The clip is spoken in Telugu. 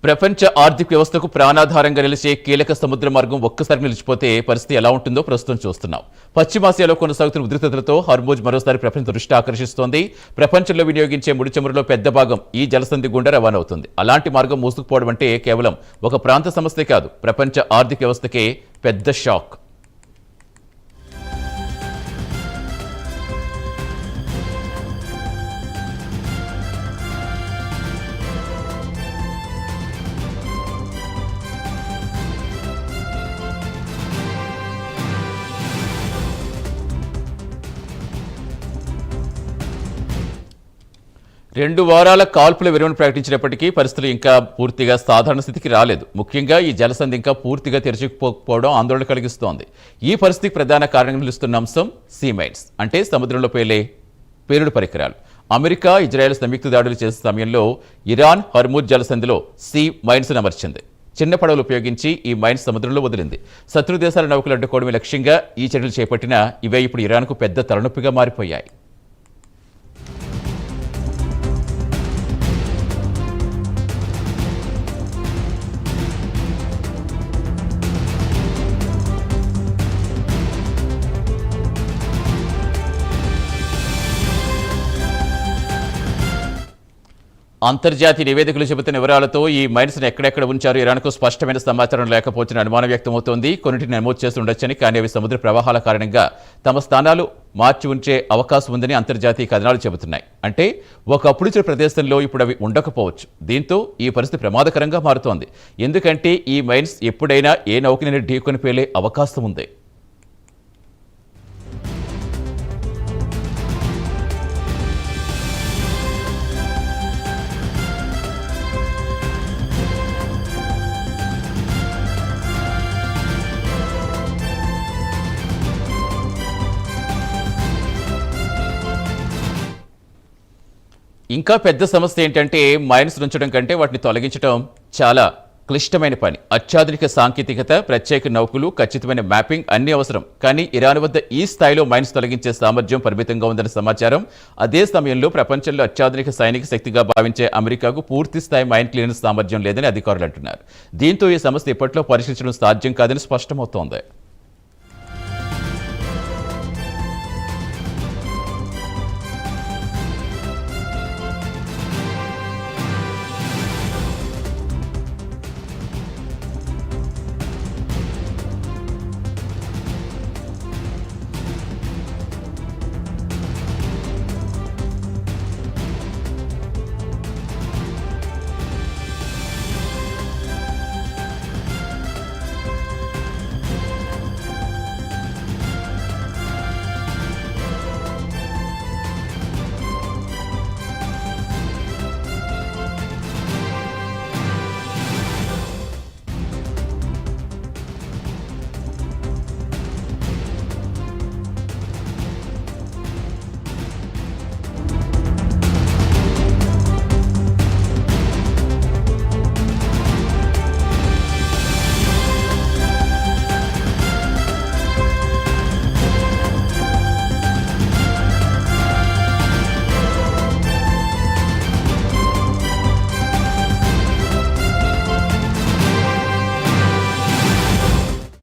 ప్రపంచ ఆర్థిక వ్యవస్థకు ప్రాణాధారంగా నిలిచే కీలక సముద్ర మార్గం ఒక్కసారి నిలిచిపోతే పరిస్థితి ఎలా ఉంటుందో ప్రస్తుతం చూస్తున్నాం. పశ్చిమాసియాలో కొనసాగుతున్న ఉద్రిక్తతలతో హార్మోజ్ మరోసారి ప్రపంచ దృష్టి ఆకర్షిస్తోంది. ప్రపంచంలో వినియోగించే ముడి చమురులో పెద్ద భాగం ఈ జలసంధి గుండా రవాణా అవుతుంది. అలాంటి మార్గం మూసుకుపోవడం అంటే కేవలం ఒక ప్రాంత సమస్య కాదు, ప్రపంచ ఆర్థిక వ్యవస్థకే పెద్ద షాక్. రెండు వారాల కాల్పుల విరమణ ప్రకటించినప్పటికీ పరిస్థితులు ఇంకా పూర్తిగా సాధారణ స్థితికి రాలేదు. ముఖ్యంగా ఈ జలసంధి ఇంకా పూర్తిగా తెరచుకుపోవడం ఆందోళన కలిగిస్తోంది. ఈ పరిస్థితికి ప్రధాన కారణంగా నిలుస్తున్న అంశం సీ మైన్స్, అంటే సముద్రంలో పేలుడు పరికరాలు. అమెరికా, ఇజ్రాయెల్ సంయుక్త దాడులు చేసే సమయంలో ఇరాన్ హర్మూజ్ జలసంధిలో సీ మైన్స్ అమర్చింది. చిన్న పడవలు ఉపయోగించి ఈ మైన్స్ సముద్రంలో వదిలింది. శత్రు దేశాల నౌకలు అడ్డుకోవడమే లక్ష్యంగా ఈ చర్యలు చేపట్టినా ఇవే ఇప్పుడు ఇరాన్కు పెద్ద తలనొప్పిగా మారిపోయాయి. అంతర్జాతీయ నివేదికలు చెబుతున్న వివరాలతో ఈ మైన్స్ను ఎక్కడెక్కడ ఉంచారు ఇరాన్కు స్పష్టమైన సమాచారం లేకపోతున్న అనుమానం వ్యక్తమవుతోంది. కొన్నింటిని నమోదు చేసి ఉండొచ్చని, కానీ అవి సముద్ర ప్రవాహాల కారణంగా తమ స్థానాలు మార్చి ఉంచే అవకాశం ఉందని అంతర్జాతీయ కథనాలు చెబుతున్నాయి. అంటే ఒకప్పుడు ఇచ్చిన ప్రదేశంలో ఇప్పుడు అవి ఉండకపోవచ్చు. దీంతో ఈ పరిస్థితి ప్రమాదకరంగా మారుతోంది. ఎందుకంటే ఈ మైన్స్ ఎప్పుడైనా ఏ నౌకనైనా ఢీకొని పేలే అవకాశం ఉంది. ఇంకా పెద్ద సమస్య ఏంటంటే మైన్స్ ఉంచడం కంటే వాటిని తొలగించడం చాలా క్లిష్టమైన పని. అత్యాధునిక సాంకేతికత, ప్రత్యేక నౌకలు, ఖచ్చితమైన మ్యాపింగ్ అన్ని అవసరం. కానీ ఇరాన్ వద్ద ఈ స్థాయిలో మైన్స్ తొలగించే సామర్థ్యం పరిమితంగా ఉందన్న సమాచారం. అదే సమయంలో ప్రపంచంలో అత్యాధునిక సైనిక శక్తిగా భావించే అమెరికాకు పూర్తి స్థాయి మైన్ క్లియరెన్స్ సామర్థ్యం లేదని అధికారులు అంటున్నారు. దీంతో ఈ సమస్య ఇప్పట్లో పరిశీలించడం సాధ్యం కాదని స్పష్టమవుతోంది.